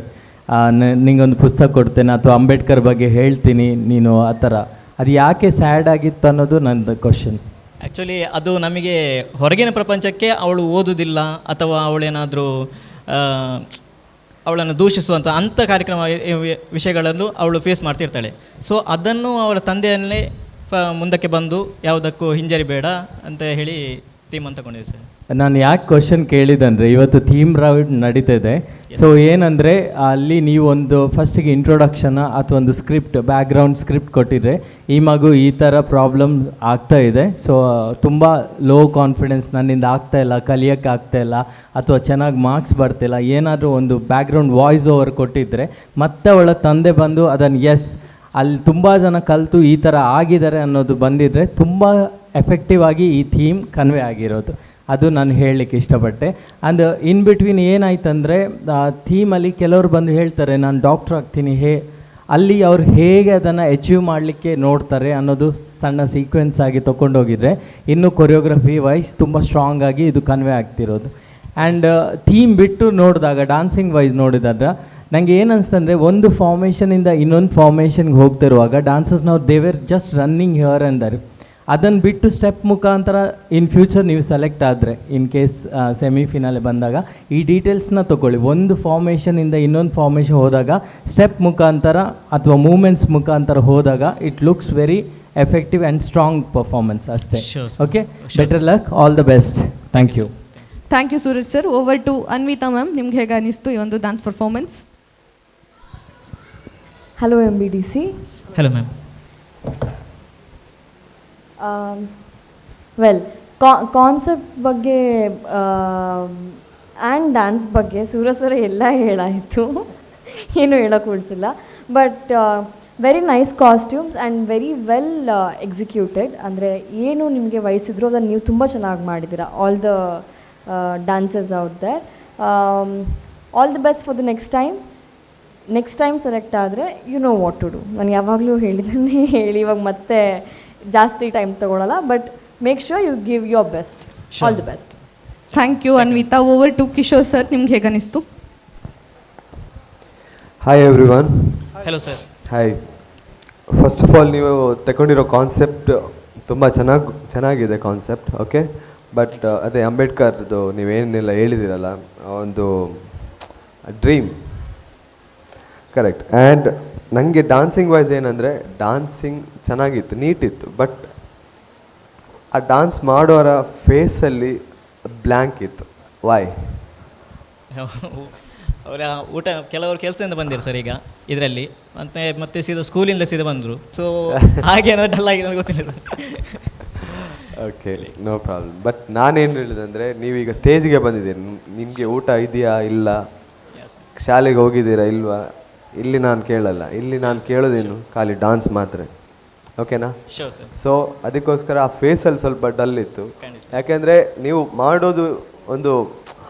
ನಿಂಗೊಂದು ಪುಸ್ತಕ ಕೊಡ್ತೇನೆ ಅಥವಾ ಅಂಬೇಡ್ಕರ್ ಬಗ್ಗೆ ಹೇಳ್ತೀನಿ ನೀನು, ಆ ಥರ. ಅದು ಯಾಕೆ ಸ್ಯಾಡ್ ಆಗಿತ್ತು ಅನ್ನೋದು ನನ್ನದು ಕ್ವಶನ್. ಆ್ಯಕ್ಚುಲಿ ಅದು ನಮಗೆ ಹೊರಗಿನ ಪ್ರಪಂಚಕ್ಕೆ ಅವಳು ಓದುವುದಿಲ್ಲ ಅಥವಾ ಅವಳೇನಾದರೂ ಅವಳನ್ನು ದೂಷಿಸುವಂಥ ಅಂಥ ಕಾರ್ಯಕ್ರಮ ವಿಷಯಗಳನ್ನು ಅವಳು ಫೇಸ್ ಮಾಡ್ತಿರ್ತಾಳೆ. ಸೊ ಅದನ್ನು ಅವಳ ತಂದೆಯಲ್ಲೇ ಮುಂದಕ್ಕೆ ಬಂದು ಯಾವುದಕ್ಕೂ ಹಿಂಜರಿಬೇಡ ಅಂತ ಹೇಳಿ ಥೀಮ್ ಅಂತ ತಗೊಂಡಿದ್ದೆ ಸರ್. ನಾನು ಯಾಕೆ ಕ್ವಶನ್ ಕೇಳಿದಂದರೆ ಇವತ್ತು ಥೀಮ್ ರೌಂಡ್ ನಡೀತಿದೆ. ಸೊ ಏನಂದರೆ ಅಲ್ಲಿ ನೀವು ಒಂದು ಫಸ್ಟಿಗೆ ಇಂಟ್ರೊಡಕ್ಷನ್ ಅಥವಾ ಒಂದು ಸ್ಕ್ರಿಪ್ಟ್, ಬ್ಯಾಕ್ಗ್ರೌಂಡ್ ಸ್ಕ್ರಿಪ್ಟ್ ಕೊಟ್ಟಿದ್ರೆ ಈ ಮಗು ಈ ಥರ ಪ್ರಾಬ್ಲಮ್ ಆಗ್ತಾ ಇದೆ, ಸೊ ತುಂಬ ಲೋ ಕಾನ್ಫಿಡೆನ್ಸ್, ನನ್ನಿಂದ ಆಗ್ತಾಯಿಲ್ಲ, ಕಲಿಯೋಕ್ಕೆ ಆಗ್ತಾಯಿಲ್ಲ ಅಥವಾ ಚೆನ್ನಾಗಿ ಮಾರ್ಕ್ಸ್ ಬರ್ತಿಲ್ಲ, ಏನಾದರೂ ಒಂದು ಬ್ಯಾಕ್ಗ್ರೌಂಡ್ ವಾಯ್ಸ್ ಓವರ್ ಕೊಟ್ಟಿದ್ದರೆ ಮತ್ತೆ ಅವಳ ತಂದೆ ಬಂದು ಅದನ್ನು ಅಲ್ಲಿ ತುಂಬ ಜನ ಕಲಿತು ಈ ಥರ ಆಗಿದ್ದಾರೆ ಅನ್ನೋದು ಬಂದಿದ್ದರೆ ತುಂಬ ಎಫೆಕ್ಟಿವ್ ಆಗಿ ಈ ಥೀಮ್ ಕನ್ವೆ ಆಗಿರೋದು. ಅದು ನಾನು ಹೇಳಲಿಕ್ಕೆ ಇಷ್ಟಪಟ್ಟೆ. ಆ್ಯಂಡ್ ಇನ್ ಬಿಟ್ವೀನ್ ಏನಾಯ್ತಂದರೆ ಥೀಮಲ್ಲಿ ಕೆಲವರು ಬಂದು ಹೇಳ್ತಾರೆ ನಾನು ಡಾಕ್ಟ್ರ್ ಆಗ್ತೀನಿ, ಅಲ್ಲಿ ಅವ್ರು ಹೇಗೆ ಅದನ್ನು ಅಚೀವ್ ಮಾಡಲಿಕ್ಕೆ ನೋಡ್ತಾರೆ ಅನ್ನೋದು ಸಣ್ಣ ಸೀಕ್ವೆನ್ಸ್ ಆಗಿ ತೊಗೊಂಡೋಗಿದ್ರೆ ಇನ್ನು ಕೊರಿಯೋಗ್ರಫಿ ವೈಸ್ ತುಂಬ ಸ್ಟ್ರಾಂಗ್ ಆಗಿ ಇದು ಕನ್ವೆ ಆಗ್ತಿರೋದು. ಆ್ಯಂಡ್ ಥೀಮ್ ಬಿಟ್ಟು ನೋಡಿದಾಗ ಡಾನ್ಸಿಂಗ್ ವೈಸ್ ನೋಡಿದಾಗ ನನಗೆ ಏನು ಅನಿಸ್ತಂದರೆ ಒಂದು ಫಾರ್ಮೇಷನಿಂದ ಇನ್ನೊಂದು ಫಾರ್ಮೇಷನ್ಗೆ ಹೋಗ್ತಿರುವಾಗ ಡಾನ್ಸರ್ಸ್ ನಾವು ದೇವರ್ ಜಸ್ಟ್ ರನ್ನಿಂಗ್ ಹಿಯರ್ ಅಂದರು. ಅದನ್ನು ಬಿಟ್ಟು ಸ್ಟೆಪ್ ಮುಖಾಂತರ ಇನ್ ಫ್ಯೂಚರ್ ನೀವು ಸೆಲೆಕ್ಟ್ ಆದರೆ ಇನ್ ಕೇಸ್ ಸೆಮಿಫಿನಾಲೆ ಬಂದಾಗ ಈ ಡೀಟೇಲ್ಸ್ನ ತೊಗೊಳ್ಳಿ. ಒಂದು ಫಾರ್ಮೇಷನಿಂದ ಇನ್ನೊಂದು ಫಾರ್ಮೇಷನ್ ಹೋದಾಗ ಸ್ಟೆಪ್ ಮುಖಾಂತರ ಅಥವಾ ಮೂಮೆಂಟ್ಸ್ ಮುಖಾಂತರ ಹೋದಾಗ it looks very effective and strong performance ಅಷ್ಟೇ. Okay, better luck, all the best. Thank you. Thank you Suraj sir. Over to Anvita ma'am, ನಿಮ್ಗೆ ಹೇಗೆ ಅನಿಸ್ತು ಈ ಒಂದು dance performance? Hello MBDC. Hello ma'am. Well, concept ಬಗ್ಗೆ ಆ್ಯಂಡ್ ಡ್ಯಾನ್ಸ್ ಬಗ್ಗೆ Suraj sir ಎಲ್ಲ ಹೇಳಾಯಿತು, ಏನು ಹೇಳೋಕ್ಕೆ ಉಳಿಸಿಲ್ಲ. But very nice costumes and very well executed. ಅಂದರೆ ಏನು ನಿಮಗೆ ವಯಸ್ಸಿದ್ರು ಅದನ್ನು ನೀವು ತುಂಬ ಚೆನ್ನಾಗಿ ಮಾಡಿದ್ದೀರಾ. All the dancers out there, all the best for the next time select ಆದರೆ you know what to do. ನಾನು ಯಾವಾಗಲೂ ಹೇಳಿದ್ದನ್ನೇ ಹೇಳಿ ಇವಾಗ ಮತ್ತೆ ಜಾಸ್ತಿ ಟೈಮ್ ತೊಗೊಳ್ಳಲ್ಲ, but make sure you give your best. All the best. Thank you Anvita. Over to Kishore sir, ನಿಮ್ಗೆ ಹೇಗೆ ಅನಿಸ್ತು? Hi everyone. Hello sir. Hi. First of all ನೀವು ತಗೊಂಡಿರೋ ಕಾನ್ಸೆಪ್ಟ್ ತುಂಬ ಚೆನ್ನಾಗಿದೆ ಕಾನ್ಸೆಪ್ಟ್. ಓಕೆ, ಬಟ್ ಅದೇ ಅಂಬೇಡ್ಕರ್ದು ನೀವೇನೆಲ್ಲ ಹೇಳಿದಿರಲ್ಲ, ಒಂದು ಡ್ರೀಮ್ ಕರೆಕ್ಟ್. ಆ್ಯಂಡ್ ನನಗೆ ಡಾನ್ಸಿಂಗ್ ವೈಸ್ ಏನಂದರೆ ಡಾನ್ಸಿಂಗ್ ಚೆನ್ನಾಗಿತ್ತು, ನೀಟಿತ್ತು, ಬಟ್ ಆ ಡಾನ್ಸ್ ಮಾಡೋರ ಫೇಸಲ್ಲಿ ಬ್ಲ್ಯಾಂಕ್ ಇತ್ತು. ವೈ? ಅವರ ಊಟ ಕೆಲವರು ಕೆಲಸದಿಂದ ಬಂದಿರು ಸರ್ ಈಗ ಇದರಲ್ಲಿ, ಮತ್ತೆ ಸೀದಾ ಸ್ಕೂಲಿಂದ ಸೀದಾ ಬಂದರು. ಸೊ ಹಾಗೆ ಡಲ್ ಆಗಿದೆ ಗೊತ್ತಿಲ್ಲ sir. Okay, no problem. But ನಾನೇನು ಹೇಳಿದಂದರೆ ನೀವೀಗ ಸ್ಟೇಜಿಗೆ ಬಂದಿದ್ದೀರಿ, ನಿಮಗೆ ಊಟ ಇದೆಯಾ ಇಲ್ಲ ಶಾಲೆಗೆ ಹೋಗಿದ್ದೀರಾ ಇಲ್ವಾ, ಇಲ್ಲಿ ನಾನು ಕೇಳಲ್ಲ, ಇಲ್ಲಿ ನಾನು ಕೇಳೋದೇನು ಖಾಲಿ ಡಾನ್ಸ್ ಮಾತ್ರ, ಓಕೆನಾ? Sure sir. ಸೊ ಅದಕ್ಕೋಸ್ಕರ ಆ ಫೇಸಲ್ಲಿ ಸ್ವಲ್ಪ ಡಲ್ ಇತ್ತು. ಯಾಕೆಂದರೆ ನೀವು ಮಾಡೋದು ಒಂದು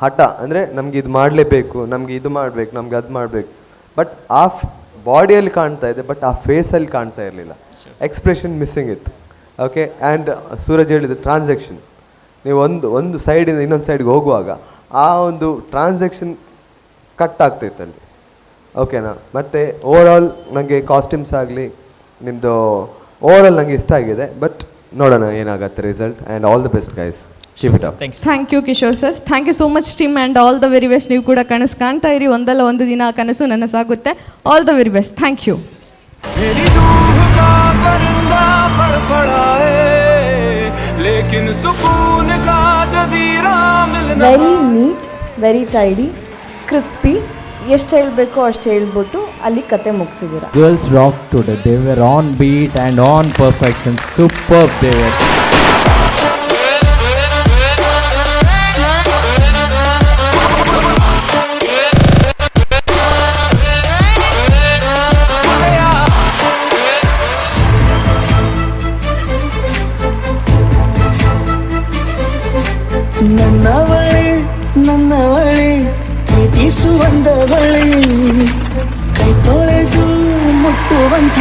ಹಠ, ಅಂದರೆ ನಮ್ಗೆ ಇದು ಮಾಡಲೇಬೇಕು, ನಮಗೆ ಇದು ಮಾಡಬೇಕು, ನಮ್ಗೆ ಅದು ಮಾಡಬೇಕು, ಬಟ್ ಆ ಬಾಡಿಯಲ್ಲಿ ಕಾಣ್ತಾ ಇದೆ, ಬಟ್ ಆ ಫೇಸಲ್ಲಿ ಕಾಣ್ತಾ ಇರಲಿಲ್ಲ, ಎಕ್ಸ್ಪ್ರೆಷನ್ ಮಿಸ್ಸಿಂಗ್ ಇತ್ತು. ಓಕೆ, ಆ್ಯಂಡ್ ಸೂರಜ್ ಹೇಳಿದ ಟ್ರಾನ್ಸಾಕ್ಷನ್, ನೀವು ಒಂದು ಸೈಡಿಂದ ಇನ್ನೊಂದು ಸೈಡ್ಗೆ ಹೋಗುವಾಗ ಆ ಒಂದು ಟ್ರಾನ್ಸಾಕ್ಷನ್ ಕಟ್ ಆಗ್ತೈತೆ ಅಲ್ಲಿ, ಓಕೆನಾ? ಮತ್ತು ಓವರಾಲ್ ನನಗೆ ಕಾಸ್ಟ್ಯೂಮ್ಸ್ ಆಗಲಿ ನಿಮ್ಮದು ಓವರಾಲ್ ನನಗೆ ಇಷ್ಟ ಆಗಿದೆ, ಬಟ್ ನೋಡೋಣ ಏನಾಗುತ್ತೆ result. And all the best guys, keep it up. Thank you Kishore sir, thank you so much team and all the very best. ನೀವು ಕೂಡ ಕನಸು ಕಾಣ್ತಾ ಇರಿ, ಒಂದಲ್ಲ ಒಂದು ದಿನ ಆ ಕನಸು ನನಸಾಗುತ್ತೆ. All the very best, thank you. Very neat, very tidy, crispy, ಎಷ್ಟು ಹೇಳಬೇಕೋ ಅಷ್ಟು ಹೇಳ್ಬಿಟ್ಟು ಅಲ್ಲಿ ಕತೆ ಮುಗಿಸಿದ್ದೀರಾ. Girls rock today, they were on beat and on perfection, super they were. ನನ್ನವಳಿ ಪ್ರೀತಿಸುವಂದವಳಿ, ಕೈ ತೊಳೆದು ಮುಟ್ಟುವಂಥ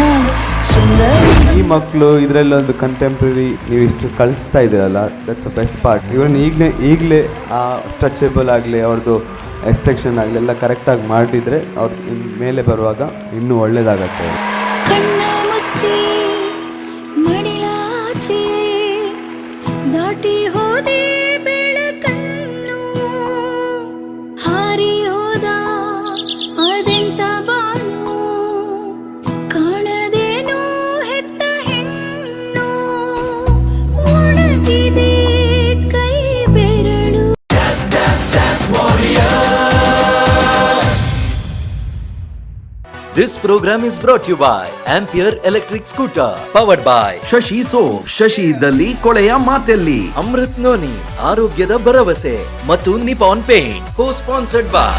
ಸುಂದರಿ. ಈ ಮಕ್ಕಳು ಇದರಲ್ಲಿ ಒಂದು ಕಂಟೆಂಪ್ರರಿ ನೀವು ಇಷ್ಟು ಕಳಿಸ್ತಾ ಇದ್ದೀರಲ್ಲ, ದಟ್ಸ್ ಅ ಬೆಸ್ಟ್ ಪಾರ್ಟ್. ಇವನ್ನ ಈಗಲೇ ಆ ಸ್ಟ್ರೆಚಬಲ್ ಆಗಲಿ, ಅವ್ರದ್ದು ಎಕ್ಸ್ಟ್ರೆಕ್ಷನ್ ಆಗಲಿ ಎಲ್ಲ ಕರೆಕ್ಟಾಗಿ ಮಾಡಿದರೆ ಅವ್ರ ಮೇಲೆ ಬರುವಾಗ ಇನ್ನೂ ಒಳ್ಳೇದಾಗತ್ತೆ. ಕಣ್ಣ ಮುಚ್ಚಿ ಮಡಿಲಾಚೆ ದಾಟಿ ಹೋದೆ ಬೆಳಕನ್ನು, ಹಾರಿ ಹೋದ ಅದೆಂತ ಬಾನು, ಕಾಣದೇನೋ ಹೆತ್ತ ಹೆಣ್ಣು, ಒಣಗಿದೆ ಕೈ ಬೆರಳು. This program is brought to you by Ampere Electric Scooter, powered by Shashi soap, Shashi ಇದ್ದಲ್ಲಿ ಕೊಳೆಯ ಮಾತೆಲ್ಲಿ. ಅಮೃತ್ ನೋನಿ, ಆರೋಗ್ಯದ ಭರವಸೆ ಮತ್ತು ನಿಪಾನ್ ಪೇಂಟ್, co-sponsored by